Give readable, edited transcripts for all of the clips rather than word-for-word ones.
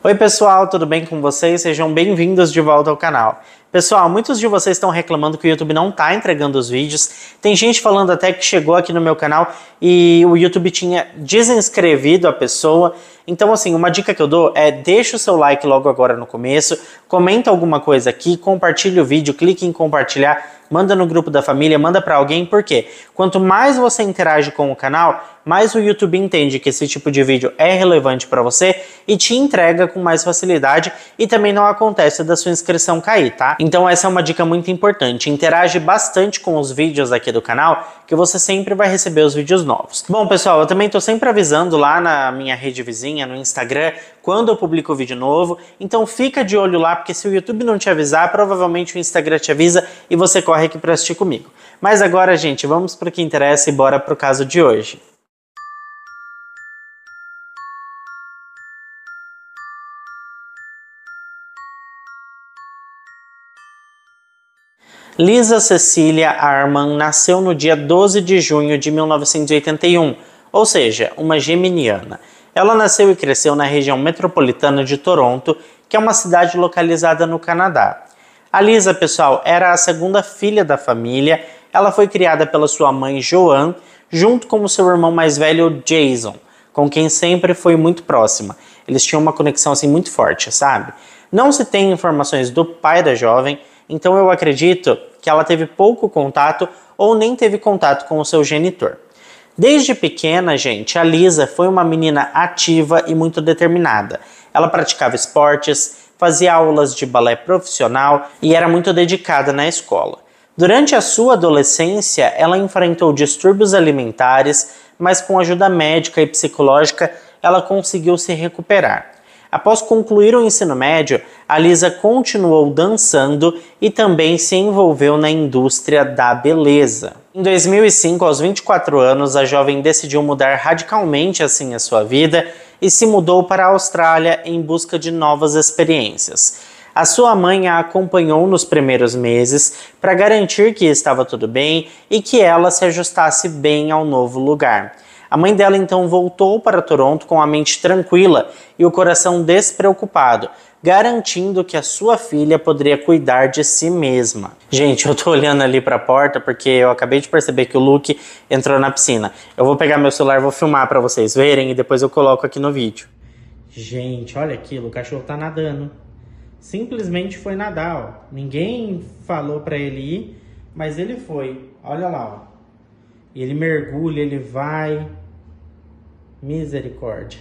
Oi pessoal, tudo bem com vocês? Sejam bem-vindos de volta ao canal. Pessoal, muitos de vocês estão reclamando que o YouTube não está entregando os vídeos. Tem gente falando até que chegou aqui no meu canal e o YouTube tinha desinscrevido a pessoa. Então assim, uma dica que eu dou é deixa o seu like logo agora no começo, comenta alguma coisa aqui, compartilha o vídeo, clique em compartilhar, manda no grupo da família, manda para alguém, porque quanto mais você interage com o canal, mais o YouTube entende que esse tipo de vídeo é relevante para você e te entrega com mais facilidade e também não acontece da sua inscrição cair, tá? Então essa é uma dica muito importante, interage bastante com os vídeos aqui do canal, que você sempre vai receber os vídeos novos. Bom pessoal, eu também tô sempre avisando lá na minha rede vizinha, no Instagram, quando eu publico vídeo novo, então fica de olho lá, porque se o YouTube não te avisar, provavelmente o Instagram te avisa e você corre aqui para assistir comigo. Mas agora, gente, vamos para o que interessa e bora pro caso de hoje. Lisa Cecília Arman nasceu no dia 12 de junho de 1981, ou seja, uma geminiana. Ela nasceu e cresceu na região metropolitana de Toronto, que é uma cidade localizada no Canadá. A Lisa, pessoal, era a segunda filha da família. Ela foi criada pela sua mãe Joanne, junto com o seu irmão mais velho Jason, com quem sempre foi muito próxima. Eles tinham uma conexão assim muito forte, sabe? Não se tem informações do pai da jovem, então eu acredito que ela teve pouco contato ou nem teve contato com o seu genitor. Desde pequena, gente, a Lisa foi uma menina ativa e muito determinada. Ela praticava esportes, fazia aulas de balé profissional e era muito dedicada na escola. Durante a sua adolescência, ela enfrentou distúrbios alimentares, mas com ajuda médica e psicológica, ela conseguiu se recuperar. Após concluir o ensino médio, a Lisa continuou dançando e também se envolveu na indústria da beleza. Em 2005, aos 24 anos, a jovem decidiu mudar radicalmente assim a sua vida e se mudou para a Austrália em busca de novas experiências. A sua mãe a acompanhou nos primeiros meses para garantir que estava tudo bem e que ela se ajustasse bem ao novo lugar. A mãe dela então voltou para Toronto com a mente tranquila e o coração despreocupado, garantindo que a sua filha poderia cuidar de si mesma. Gente, eu tô olhando ali para a porta porque eu acabei de perceber que o Luke entrou na piscina. Eu vou pegar meu celular, vou filmar para vocês verem e depois eu coloco aqui no vídeo. Gente, olha aquilo, o cachorro tá nadando. Simplesmente foi nadar, ó. Ninguém falou para ele ir, mas ele foi. Olha lá, ó. Ele mergulha, ele vai. Misericórdia.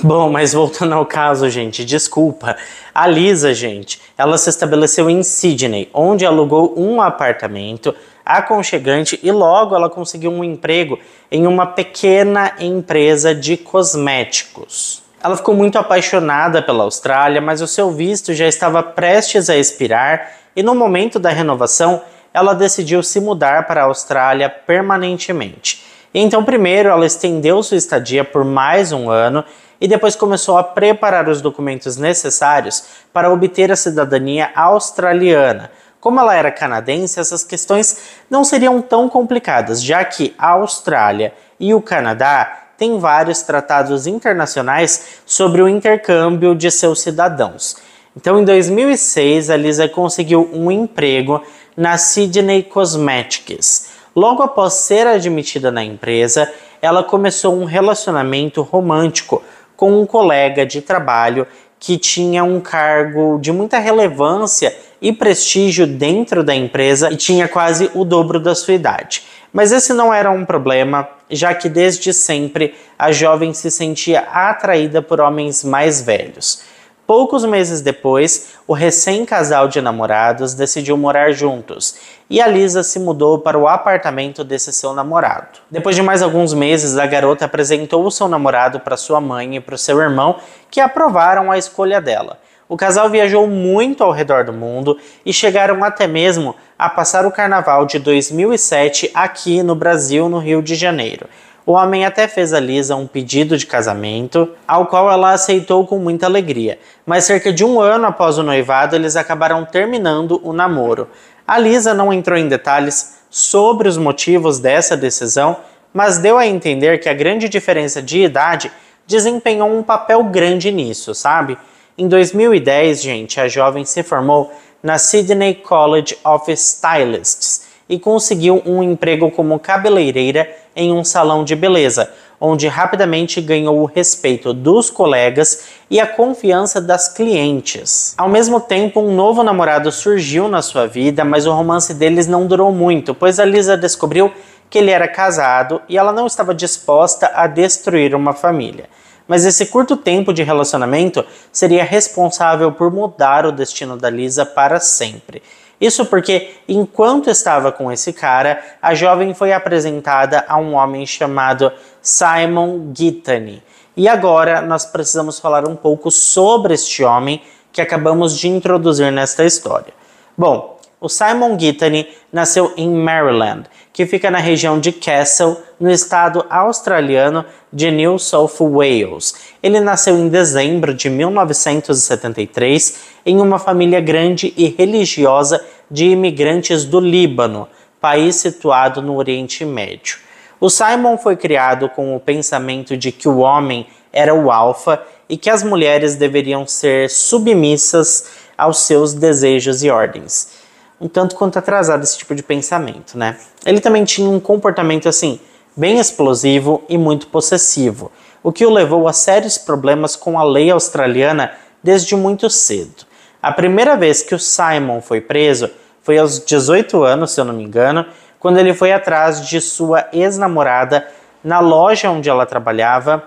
Bom, mas voltando ao caso, gente, desculpa. A Lisa, gente, ela se estabeleceu em Sydney, onde alugou um apartamento aconchegante e logo ela conseguiu um emprego em uma pequena empresa de cosméticos. Ela ficou muito apaixonada pela Austrália, mas o seu visto já estava prestes a expirar e no momento da renovação ela decidiu se mudar para a Austrália permanentemente. Então primeiro ela estendeu sua estadia por mais um ano e depois começou a preparar os documentos necessários para obter a cidadania australiana. Como ela era canadense, essas questões não seriam tão complicadas, já que a Austrália e o Canadá têm vários tratados internacionais sobre o intercâmbio de seus cidadãos. Então em 2006 a Lisa conseguiu um emprego na Sydney Cosmetics. Logo após ser admitida na empresa, ela começou um relacionamento romântico com um colega de trabalho que tinha um cargo de muita relevância e prestígio dentro da empresa e tinha quase o dobro da sua idade. Mas esse não era um problema, já que desde sempre a jovem se sentia atraída por homens mais velhos. Poucos meses depois, o recém-casal de namorados decidiu morar juntos e a Lisa se mudou para o apartamento desse seu namorado. Depois de mais alguns meses, a garota apresentou o seu namorado para sua mãe e para o seu irmão, que aprovaram a escolha dela. O casal viajou muito ao redor do mundo e chegaram até mesmo a passar o carnaval de 2007 aqui no Brasil, no Rio de Janeiro. O homem até fez a Lisa um pedido de casamento, ao qual ela aceitou com muita alegria. Mas cerca de um ano após o noivado, eles acabaram terminando o namoro. A Lisa não entrou em detalhes sobre os motivos dessa decisão, mas deu a entender que a grande diferença de idade desempenhou um papel grande nisso, sabe? Em 2010, gente, a jovem se formou na Sydney College of Stylists e conseguiu um emprego como cabeleireira em um salão de beleza, onde rapidamente ganhou o respeito dos colegas e a confiança das clientes. Ao mesmo tempo, um novo namorado surgiu na sua vida, mas o romance deles não durou muito, pois a Lisa descobriu que ele era casado e ela não estava disposta a destruir uma família. Mas esse curto tempo de relacionamento seria responsável por mudar o destino da Lisa para sempre. Isso porque, enquanto estava com esse cara, a jovem foi apresentada a um homem chamado Simon Gittany. E agora nós precisamos falar um pouco sobre este homem que acabamos de introduzir nesta história. Bom, o Simon Gittany nasceu em Maryland, que fica na região de Castle, no estado australiano de New South Wales. Ele nasceu em dezembro de 1973 em uma família grande e religiosa de imigrantes do Líbano, país situado no Oriente Médio. O Simon foi criado com o pensamento de que o homem era o alfa e que as mulheres deveriam ser submissas aos seus desejos e ordens. Um tanto quanto atrasado esse tipo de pensamento, né? Ele também tinha um comportamento assim, bem explosivo e muito possessivo, o que o levou a sérios problemas com a lei australiana desde muito cedo. A primeira vez que o Simon foi preso foi aos 18 anos, se eu não me engano, quando ele foi atrás de sua ex-namorada na loja onde ela trabalhava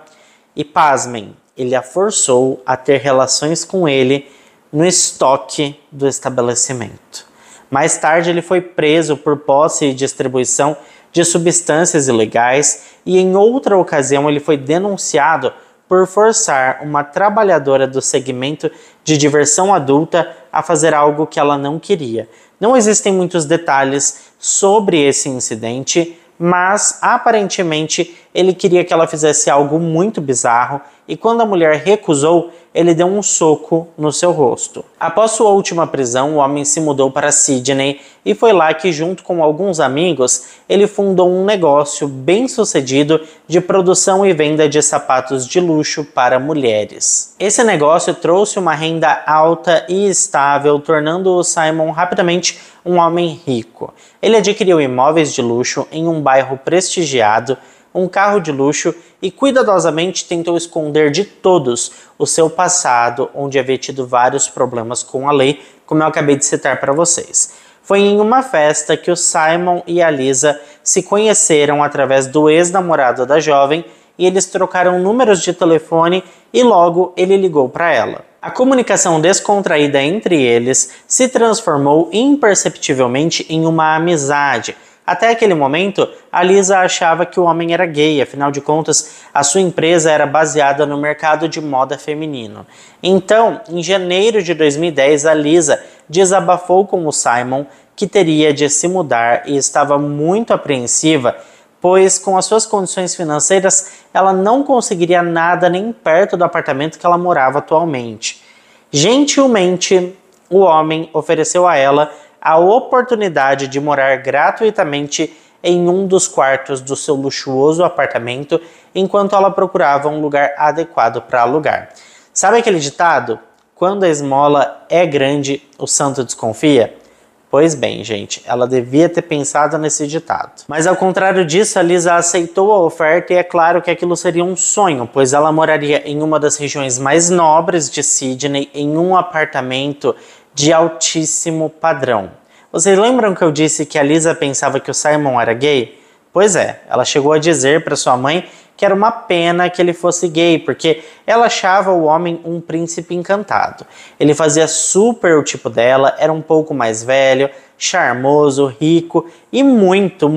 e, pasmem, ele a forçou a ter relações com ele no estoque do estabelecimento. Mais tarde ele foi preso por posse e distribuição de substâncias ilegais e em outra ocasião ele foi denunciado por forçar uma trabalhadora do segmento de diversão adulta a fazer algo que ela não queria. Não existem muitos detalhes sobre esse incidente, mas aparentemente ele queria que ela fizesse algo muito bizarro e quando a mulher recusou, ele deu um soco no seu rosto. Após sua última prisão, o homem se mudou para Sydney e foi lá que, junto com alguns amigos, ele fundou um negócio bem sucedido de produção e venda de sapatos de luxo para mulheres. Esse negócio trouxe uma renda alta e estável, tornando o Simon rapidamente um homem rico. Ele adquiriu imóveis de luxo em um bairro prestigiado, um carro de luxo e cuidadosamente tentou esconder de todos o seu passado, onde havia tido vários problemas com a lei, como eu acabei de citar para vocês. Foi em uma festa que o Simon e a Lisa se conheceram através do ex-namorado da jovem e eles trocaram números de telefone e logo ele ligou para ela. A comunicação descontraída entre eles se transformou imperceptivelmente em uma amizade. Até aquele momento, a Lisa achava que o homem era gay, afinal de contas, a sua empresa era baseada no mercado de moda feminino. Então, em janeiro de 2010, a Lisa desabafou com o Simon que teria de se mudar e estava muito apreensiva, pois com as suas condições financeiras, ela não conseguiria nada nem perto do apartamento que ela morava atualmente. Gentilmente, o homem ofereceu a ela a oportunidade de morar gratuitamente em um dos quartos do seu luxuoso apartamento enquanto ela procurava um lugar adequado para alugar. Sabe aquele ditado? Quando a esmola é grande, o santo desconfia? Pois bem, gente, ela devia ter pensado nesse ditado. Mas ao contrário disso, a Lisa aceitou a oferta e é claro que aquilo seria um sonho, pois ela moraria em uma das regiões mais nobres de Sydney, em um apartamento de altíssimo padrão. Vocês lembram que eu disse que a Lisa pensava que o Simon era gay? Pois é, ela chegou a dizer para sua mãe que era uma pena que ele fosse gay, porque ela achava o homem um príncipe encantado. Ele fazia super o tipo dela, era um pouco mais velho, charmoso, rico e muito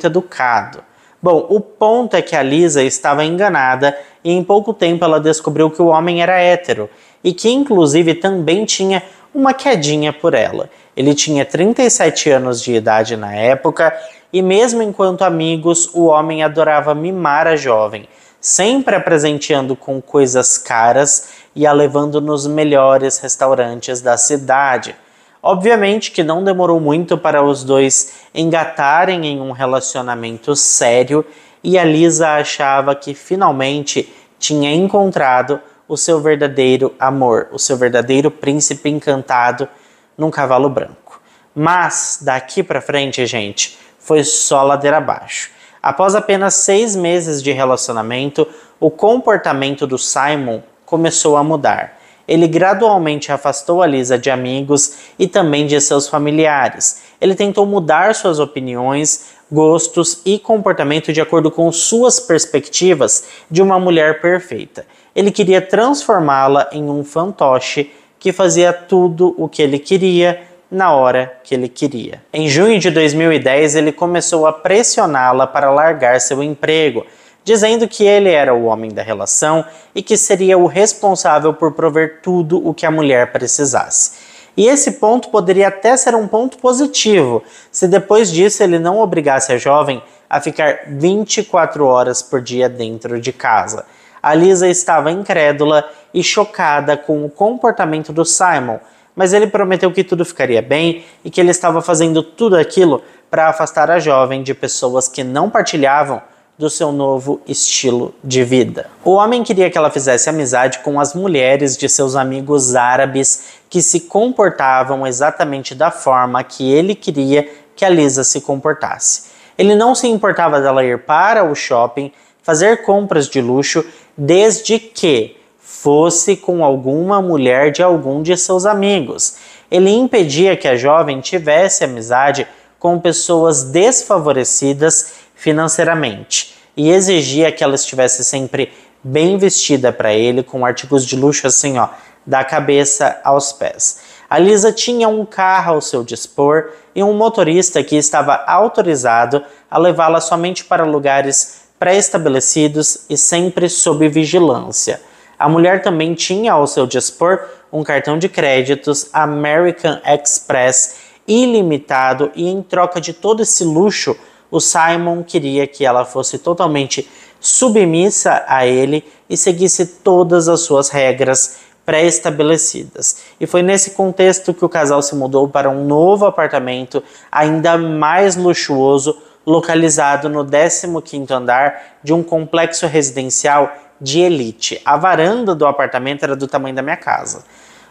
educado. Bom, o ponto é que a Lisa estava enganada e em pouco tempo ela descobriu que o homem era hétero e que inclusive também tinha uma quedinha por ela. Ele tinha 37 anos de idade na época e mesmo enquanto amigos, o homem adorava mimar a jovem, sempre a presenteando com coisas caras e a levando nos melhores restaurantes da cidade. Obviamente que não demorou muito para os dois engatarem em um relacionamento sério e a Lisa achava que finalmente tinha encontrado o seu verdadeiro amor, o seu verdadeiro príncipe encantado num cavalo branco. Mas daqui pra frente, gente, foi só ladeira abaixo. Após apenas 6 meses de relacionamento, o comportamento do Simon começou a mudar. Ele gradualmente afastou a Lisa de amigos e também de seus familiares. Ele tentou mudar suas opiniões, gostos e comportamento de acordo com suas perspectivas de uma mulher perfeita. Ele queria transformá-la em um fantoche que fazia tudo o que ele queria na hora que ele queria. Em junho de 2010, ele começou a pressioná-la para largar seu emprego, dizendo que ele era o homem da relação e que seria o responsável por prover tudo o que a mulher precisasse. E esse ponto poderia até ser um ponto positivo, se depois disso ele não obrigasse a jovem a ficar 24 horas por dia dentro de casa. A Lisa estava incrédula e chocada com o comportamento do Simon, mas ele prometeu que tudo ficaria bem e que ele estava fazendo tudo aquilo para afastar a jovem de pessoas que não partilhavam do seu novo estilo de vida. O homem queria que ela fizesse amizade com as mulheres de seus amigos árabes que se comportavam exatamente da forma que ele queria que a Lisa se comportasse. Ele não se importava dela ir para o shopping, fazer compras de luxo, desde que fosse com alguma mulher de algum de seus amigos. Ele impedia que a jovem tivesse amizade com pessoas desfavorecidas financeiramente e exigia que ela estivesse sempre bem vestida para ele, com artigos de luxo assim, ó, da cabeça aos pés. A Lisa tinha um carro ao seu dispor e um motorista que estava autorizado a levá-la somente para lugares pré-estabelecidos e sempre sob vigilância. A mulher também tinha ao seu dispor um cartão de créditos American Express ilimitado e, em troca de todo esse luxo, o Simon queria que ela fosse totalmente submissa a ele e seguisse todas as suas regras pré-estabelecidas. E foi nesse contexto que o casal se mudou para um novo apartamento ainda mais luxuoso, localizado no 15º andar de um complexo residencial de elite. A varanda do apartamento era do tamanho da minha casa.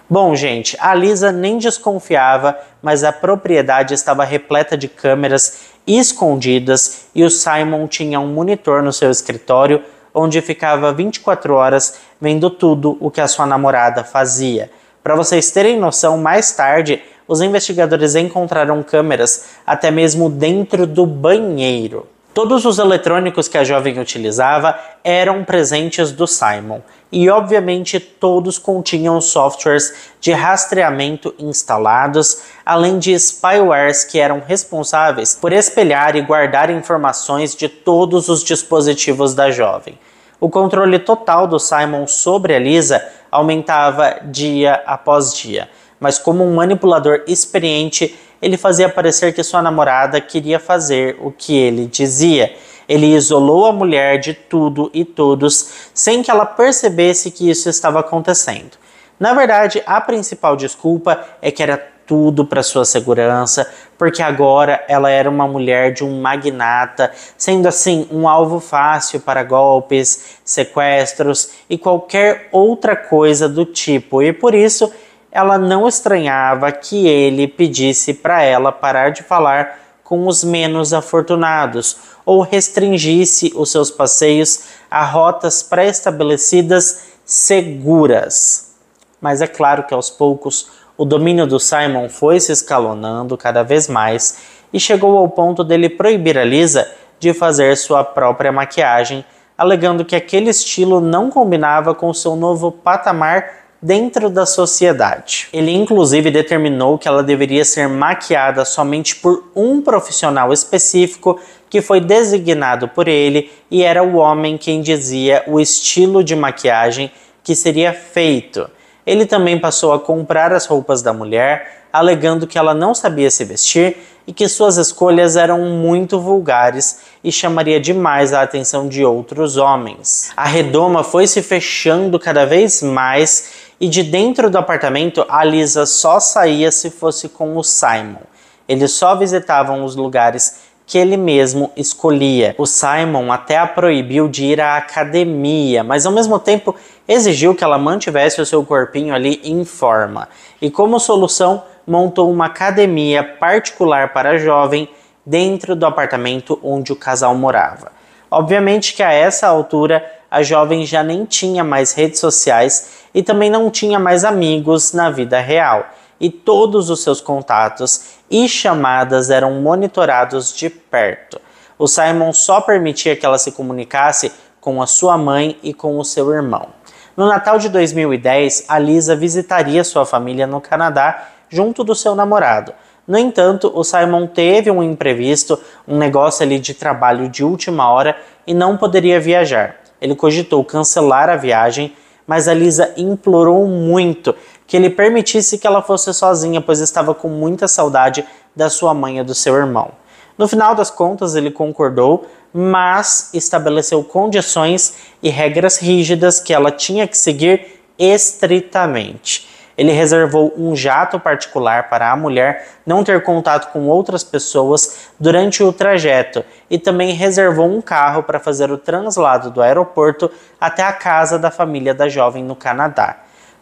Bom, gente, a Lisa nem desconfiava, mas a propriedade estava repleta de câmeras escondidas e o Simon tinha um monitor no seu escritório onde ficava 24 horas vendo tudo o que a sua namorada fazia. Para vocês terem noção, mais tarde, os investigadores encontraram câmeras até mesmo dentro do banheiro. Todos os eletrônicos que a jovem utilizava eram presentes do Simon e, obviamente, todos continham softwares de rastreamento instalados, além de spywares que eram responsáveis por espelhar e guardar informações de todos os dispositivos da jovem. O controle total do Simon sobre a Lisa aumentava dia após dia, mas como um manipulador experiente, ele fazia parecer que sua namorada queria fazer o que ele dizia. Ele isolou a mulher de tudo e todos, sem que ela percebesse que isso estava acontecendo. Na verdade, a principal desculpa é que era tudo para sua segurança, porque agora ela era uma mulher de um magnata, sendo assim um alvo fácil para golpes, sequestros e qualquer outra coisa do tipo, e por isso ela não estranhava que ele pedisse para ela parar de falar com os menos afortunados ou restringisse os seus passeios a rotas pré-estabelecidas seguras. Mas é claro que aos poucos o domínio do Simon foi se escalonando cada vez mais e chegou ao ponto dele proibir a Lisa de fazer sua própria maquiagem, alegando que aquele estilo não combinava com seu novo patamar dentro da sociedade. Ele inclusive determinou que ela deveria ser maquiada somente por um profissional específico que foi designado por ele e era o homem quem dizia o estilo de maquiagem que seria feito. Ele também passou a comprar as roupas da mulher, alegando que ela não sabia se vestir e que suas escolhas eram muito vulgares e chamaria demais a atenção de outros homens. A redoma foi se fechando cada vez mais e de dentro do apartamento a Lisa só saía se fosse com o Simon. Eles só visitavam os lugares que ele mesmo escolhia. O Simon até a proibiu de ir à academia, mas ao mesmo tempo exigiu que ela mantivesse o seu corpinho ali em forma. E como solução, montou uma academia particular para a jovem dentro do apartamento onde o casal morava. Obviamente que a essa altura a jovem já nem tinha mais redes sociais e também não tinha mais amigos na vida real. E todos os seus contatos e chamadas eram monitorados de perto. O Simon só permitia que ela se comunicasse com a sua mãe e com o seu irmão. No Natal de 2010, a Lisa visitaria sua família no Canadá junto do seu namorado. No entanto, o Simon teve um imprevisto, um negócio ali de trabalho de última hora e não poderia viajar. Ele cogitou cancelar a viagem, mas a Lisa implorou muito que ele permitisse que ela fosse sozinha, pois estava com muita saudade da sua mãe e do seu irmão. No final das contas, ele concordou, mas estabeleceu condições e regras rígidas que ela tinha que seguir estritamente. Ele reservou um jato particular para a mulher não ter contato com outras pessoas durante o trajeto e também reservou um carro para fazer o translado do aeroporto até a casa da família da jovem no Canadá.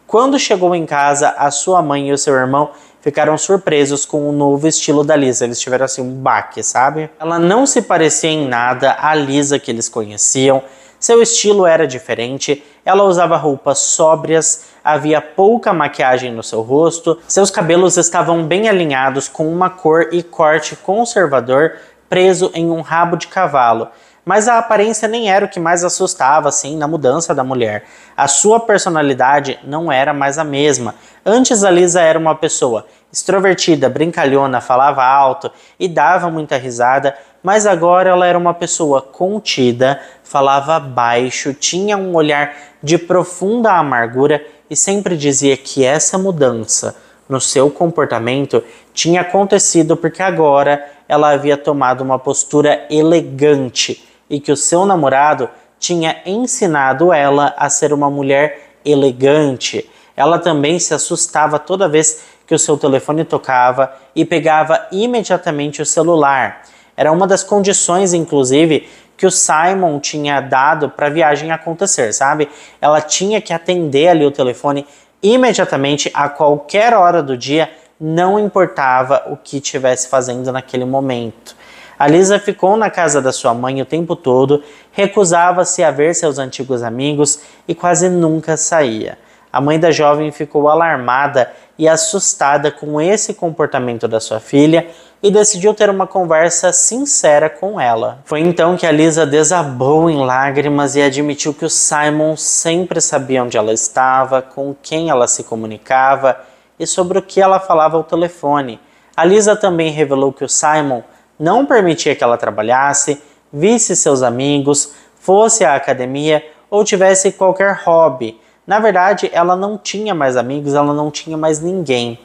Quando chegou em casa, a sua mãe e o seu irmão ficaram surpresos com o novo estilo da Lisa. Eles tiveram assim um baque, sabe? Ela não se parecia em nada à Lisa que eles conheciam. Seu estilo era diferente, ela usava roupas sóbrias, havia pouca maquiagem no seu rosto, seus cabelos estavam bem alinhados com uma cor e corte conservador preso em um rabo de cavalo. Mas a aparência nem era o que mais assustava assim na mudança da mulher. A sua personalidade não era mais a mesma. Antes a Lisa era uma pessoa extrovertida, brincalhona, falava alto e dava muita risada, mas agora ela era uma pessoa contida, falava baixo, tinha um olhar de profunda amargura e sempre dizia que essa mudança no seu comportamento tinha acontecido porque agora ela havia tomado uma postura elegante e que o seu namorado tinha ensinado ela a ser uma mulher elegante. Ela também se assustava toda vez que o seu telefone tocava e pegava imediatamente o celular. Era uma das condições, inclusive, que o Simon tinha dado para a viagem acontecer, sabe? Ela tinha que atender ali o telefone imediatamente, a qualquer hora do dia, não importava o que estivesse fazendo naquele momento. A Lisa ficou na casa da sua mãe o tempo todo, recusava-se a ver seus antigos amigos e quase nunca saía. A mãe da jovem ficou alarmada e assustada com esse comportamento da sua filha e decidiu ter uma conversa sincera com ela. Foi então que a Lisa desabou em lágrimas e admitiu que o Simon sempre sabia onde ela estava, com quem ela se comunicava e sobre o que ela falava ao telefone. A Lisa também revelou que o Simon não permitia que ela trabalhasse, visse seus amigos, fosse à academia ou tivesse qualquer hobby. Na verdade, ela não tinha mais amigos, ela não tinha mais ninguém.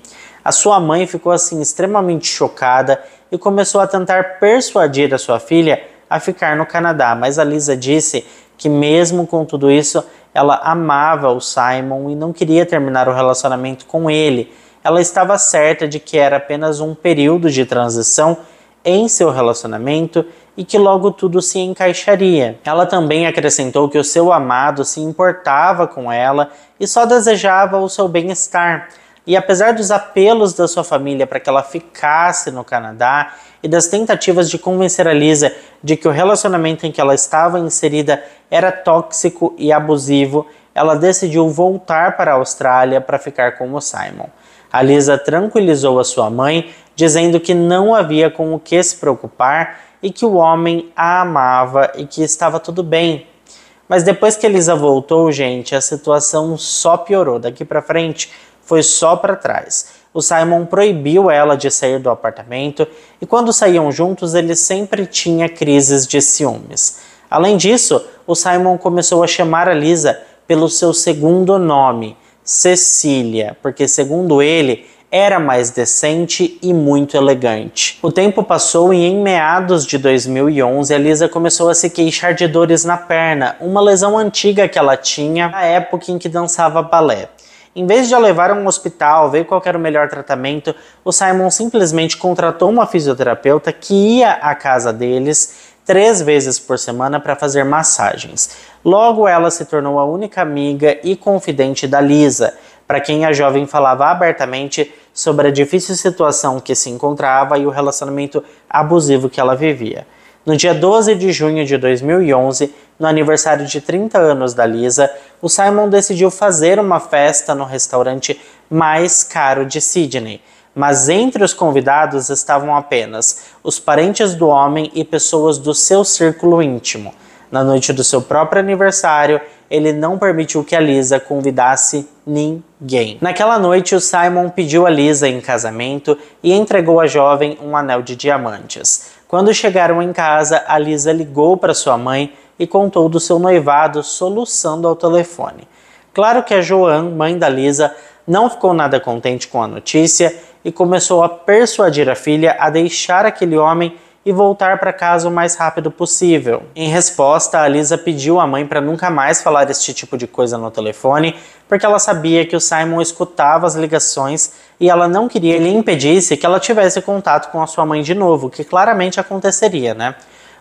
A sua mãe ficou assim extremamente chocada e começou a tentar persuadir a sua filha a ficar no Canadá, mas a Lisa disse que mesmo com tudo isso, ela amava o Simon e não queria terminar o relacionamento com ele. Ela estava certa de que era apenas um período de transição em seu relacionamento e que logo tudo se encaixaria. Ela também acrescentou que o seu amado se importava com ela e só desejava o seu bem-estar. E apesar dos apelos da sua família para que ela ficasse no Canadá e das tentativas de convencer a Lisa de que o relacionamento em que ela estava inserida era tóxico e abusivo, ela decidiu voltar para a Austrália para ficar com o Simon. A Lisa tranquilizou a sua mãe, dizendo que não havia com o que se preocupar e que o homem a amava e que estava tudo bem. Mas depois que a Lisa voltou, gente, a situação só piorou. Daqui para frente foi só para trás. O Simon proibiu ela de sair do apartamento e quando saíam juntos ele sempre tinha crises de ciúmes. Além disso, o Simon começou a chamar a Lisa pelo seu segundo nome, Cecília, porque segundo ele, era mais decente e muito elegante. O tempo passou e em meados de 2011 a Lisa começou a se queixar de dores na perna, uma lesão antiga que ela tinha na época em que dançava balé. Em vez de a levar a um hospital, ver qual era o melhor tratamento, o Simon simplesmente contratou uma fisioterapeuta que ia à casa deles 3 vezes por semana para fazer massagens. Logo, ela se tornou a única amiga e confidente da Lisa, para quem a jovem falava abertamente sobre a difícil situação que se encontrava e o relacionamento abusivo que ela vivia. No dia 12 de junho de 2011, no aniversário de 30 anos da Lisa, o Simon decidiu fazer uma festa no restaurante mais caro de Sydney. Mas entre os convidados estavam apenas os parentes do homem e pessoas do seu círculo íntimo. Na noite do seu próprio aniversário, ele não permitiu que a Lisa convidasse ninguém. Naquela noite, o Simon pediu a Lisa em casamento e entregou à jovem um anel de diamantes. Quando chegaram em casa, a Lisa ligou para sua mãe e contou do seu noivado soluçando ao telefone. Claro que a Joanne, mãe da Lisa, não ficou nada contente com a notícia e começou a persuadir a filha a deixar aquele homem e voltar para casa o mais rápido possível. Em resposta, a Lisa pediu à mãe para nunca mais falar este tipo de coisa no telefone, porque ela sabia que o Simon escutava as ligações e ela não queria que ele impedisse que ela tivesse contato com a sua mãe de novo, que claramente aconteceria, né?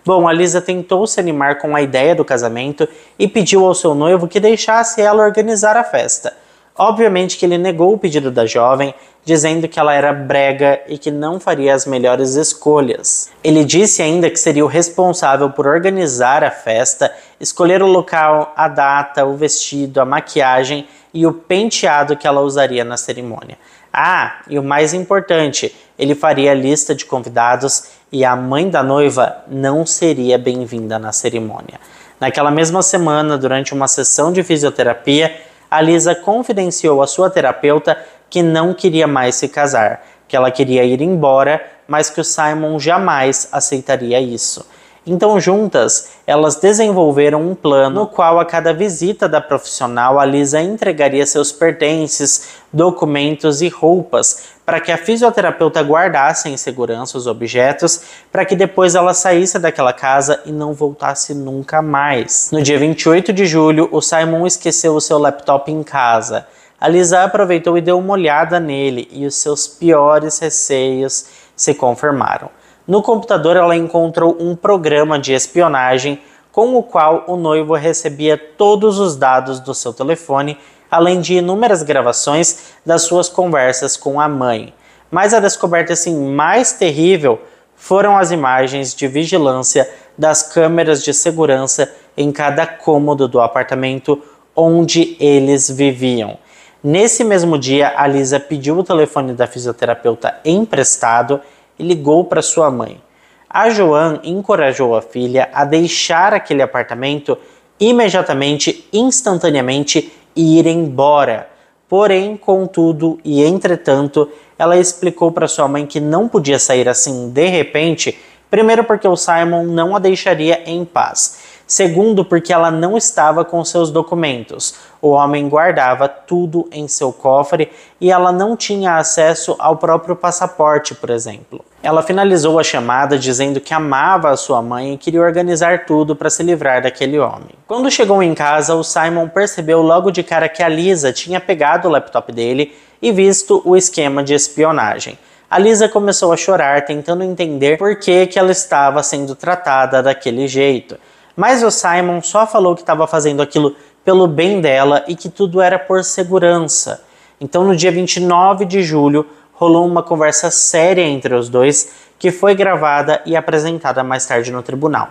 Bom, a Lisa tentou se animar com a ideia do casamento e pediu ao seu noivo que deixasse ela organizar a festa. Obviamente que ele negou o pedido da jovem, dizendo que ela era brega e que não faria as melhores escolhas. Ele disse ainda que seria o responsável por organizar a festa, escolher o local, a data, o vestido, a maquiagem e o penteado que ela usaria na cerimônia. Ah, e o mais importante, ele faria a lista de convidados e a mãe da noiva não seria bem-vinda na cerimônia. Naquela mesma semana, durante uma sessão de fisioterapia, a Lisa confidenciou à sua terapeuta que não queria mais se casar, que ela queria ir embora, mas que o Simon jamais aceitaria isso. Então, juntas, elas desenvolveram um plano no qual a cada visita da profissional, a Lisa entregaria seus pertences, documentos e roupas para que a fisioterapeuta guardasse em segurança os objetos, para que depois ela saísse daquela casa e não voltasse nunca mais. No dia 28 de julho, o Simon esqueceu o seu laptop em casa. A Lisa aproveitou e deu uma olhada nele e os seus piores receios se confirmaram. No computador, ela encontrou um programa de espionagem com o qual o noivo recebia todos os dados do seu telefone, além de inúmeras gravações das suas conversas com a mãe. Mas a descoberta assim, mais terrível foram as imagens de vigilância das câmeras de segurança em cada cômodo do apartamento onde eles viviam. Nesse mesmo dia, a Lisa pediu o telefone da fisioterapeuta emprestado e ligou para sua mãe. A Joanne encorajou a filha a deixar aquele apartamento imediatamente, instantaneamente e ir embora. Porém, contudo e entretanto, ela explicou para sua mãe que não podia sair assim de repente, primeiro porque o Simon não a deixaria em paz. Segundo, porque ela não estava com seus documentos. O homem guardava tudo em seu cofre e ela não tinha acesso ao próprio passaporte, por exemplo. Ela finalizou a chamada dizendo que amava a sua mãe e queria organizar tudo para se livrar daquele homem. Quando chegou em casa, o Simon percebeu logo de cara que a Lisa tinha pegado o laptop dele e visto o esquema de espionagem. A Lisa começou a chorar, tentando entender por que ela estava sendo tratada daquele jeito. Mas o Simon só falou que estava fazendo aquilo pelo bem dela e que tudo era por segurança. Então, no dia 29 de julho, rolou uma conversa séria entre os dois, que foi gravada e apresentada mais tarde no tribunal.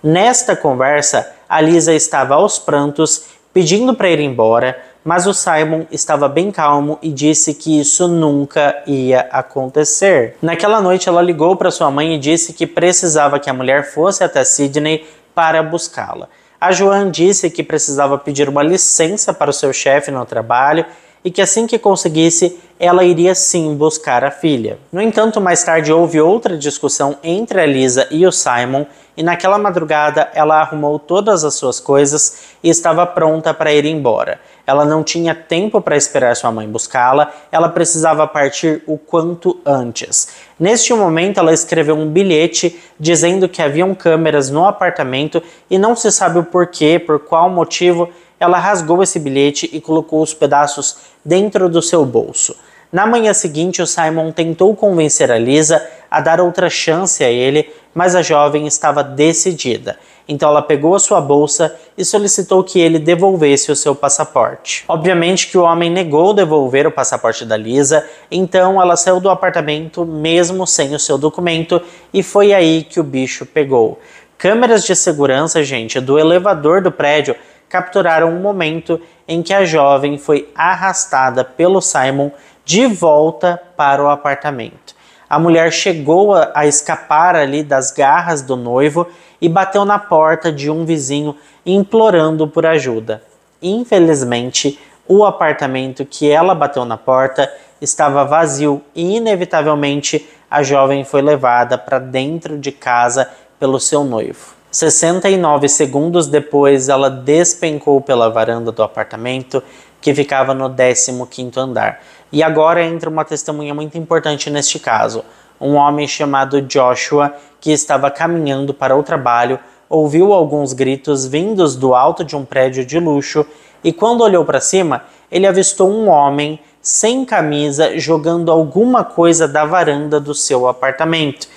Nesta conversa, a Lisa estava aos prantos, pedindo para ir embora, mas o Simon estava bem calmo e disse que isso nunca ia acontecer. Naquela noite, ela ligou para sua mãe e disse que precisava que a mulher fosse até Sydney para buscá-la. A Joanne disse que precisava pedir uma licença para o seu chefe no trabalho e que assim que conseguisse, ela iria sim buscar a filha. No entanto, mais tarde houve outra discussão entre a Lisa e o Simon e naquela madrugada ela arrumou todas as suas coisas e estava pronta para ir embora. Ela não tinha tempo para esperar sua mãe buscá-la, ela precisava partir o quanto antes. Neste momento, ela escreveu um bilhete dizendo que haviam câmeras no apartamento e não se sabe o porquê, por qual motivo, ela rasgou esse bilhete e colocou os pedaços dentro do seu bolso. Na manhã seguinte, o Simon tentou convencer a Lisa a dar outra chance a ele, mas a jovem estava decidida. Então ela pegou a sua bolsa e solicitou que ele devolvesse o seu passaporte. Obviamente que o homem negou devolver o passaporte da Lisa, então ela saiu do apartamento mesmo sem o seu documento e foi aí que o bicho pegou. Câmeras de segurança, gente, do elevador do prédio capturaram um momento em que a jovem foi arrastada pelo Simon de volta para o apartamento. A mulher chegou a escapar ali das garras do noivo e bateu na porta de um vizinho implorando por ajuda. Infelizmente, o apartamento que ela bateu na porta estava vazio e, inevitavelmente, a jovem foi levada para dentro de casa pelo seu noivo. 69 segundos depois, ela despencou pela varanda do apartamento, que ficava no 15º andar. E agora entra uma testemunha muito importante neste caso. Um homem chamado Joshua, que estava caminhando para o trabalho, ouviu alguns gritos vindos do alto de um prédio de luxo e quando olhou para cima, ele avistou um homem sem camisa jogando alguma coisa da varanda do seu apartamento,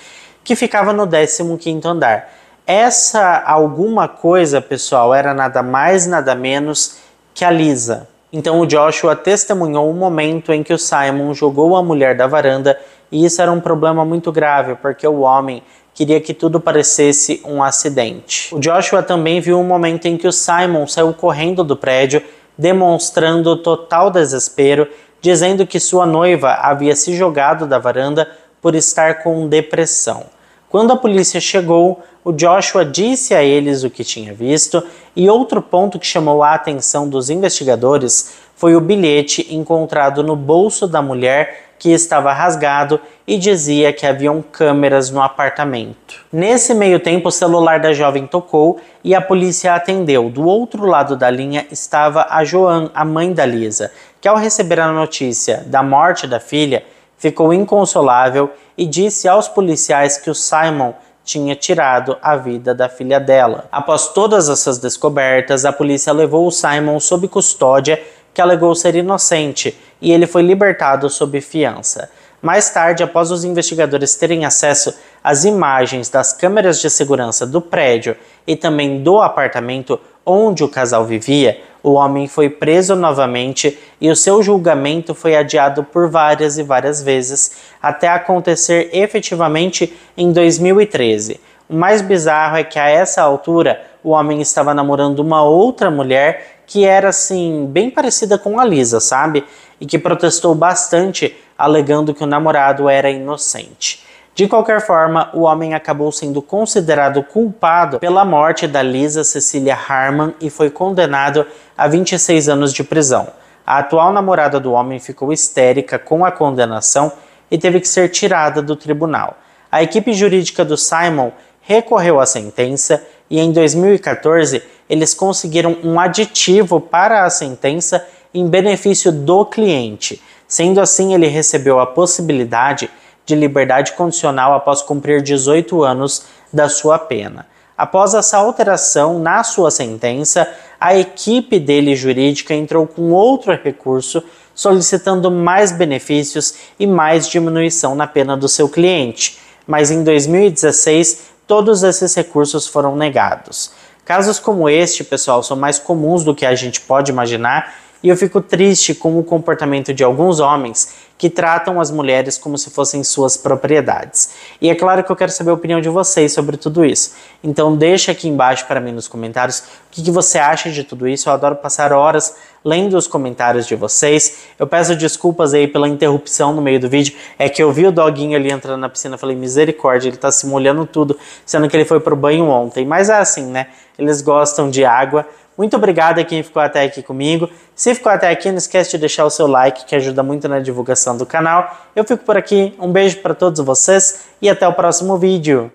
que ficava no 15º andar. Essa alguma coisa, pessoal, era nada mais nada menos que a Lisa. Então o Joshua testemunhou o momento em que o Simon jogou a mulher da varanda e isso era um problema muito grave, porque o homem queria que tudo parecesse um acidente. O Joshua também viu um momento em que o Simon saiu correndo do prédio, demonstrando total desespero, dizendo que sua noiva havia se jogado da varanda por estar com depressão. Quando a polícia chegou, o Joshua disse a eles o que tinha visto e outro ponto que chamou a atenção dos investigadores foi o bilhete encontrado no bolso da mulher que estava rasgado e dizia que haviam câmeras no apartamento. Nesse meio tempo, o celular da jovem tocou e a polícia atendeu. Do outro lado da linha estava a Joan, a mãe da Lisa, que ao receber a notícia da morte da filha, ficou inconsolável e disse aos policiais que o Simon tinha tirado a vida da filha dela. Após todas essas descobertas, a polícia levou o Simon sob custódia, que alegou ser inocente, e ele foi libertado sob fiança. Mais tarde, após os investigadores terem acesso às imagens das câmeras de segurança do prédio e também do apartamento onde o casal vivia, o homem foi preso novamente e o seu julgamento foi adiado por várias e várias vezes, até acontecer efetivamente em 2013. O mais bizarro é que a essa altura o homem estava namorando uma outra mulher que era assim, bem parecida com a Lisa, sabe? E que protestou bastante, alegando que o namorado era inocente. De qualquer forma, o homem acabou sendo considerado culpado pela morte da Lisa Cecilia Harman e foi condenado a 26 anos de prisão. A atual namorada do homem ficou histérica com a condenação e teve que ser tirada do tribunal. A equipe jurídica do Simon recorreu à sentença e em 2014 eles conseguiram um aditivo para a sentença em benefício do cliente. Sendo assim, ele recebeu a possibilidade de liberdade condicional após cumprir 18 anos da sua pena. Após essa alteração na sua sentença, a equipe dele jurídica entrou com outro recurso solicitando mais benefícios e mais diminuição na pena do seu cliente. Mas em 2016, todos esses recursos foram negados. Casos como este, pessoal, são mais comuns do que a gente pode imaginar e eu fico triste com o comportamento de alguns homens que tratam as mulheres como se fossem suas propriedades. E é claro que eu quero saber a opinião de vocês sobre tudo isso. Então deixa aqui embaixo para mim nos comentários o que você acha de tudo isso. Eu adoro passar horas lendo os comentários de vocês. Eu peço desculpas aí pela interrupção no meio do vídeo. É que eu vi o doguinho ali entrando na piscina e falei, misericórdia, ele tá se molhando tudo, sendo que ele foi pro banho ontem. Mas é assim, né? Eles gostam de água. Muito obrigado a quem ficou até aqui comigo. Se ficou até aqui, não esquece de deixar o seu like, que ajuda muito na divulgação do canal. Eu fico por aqui, um beijo para todos vocês e até o próximo vídeo.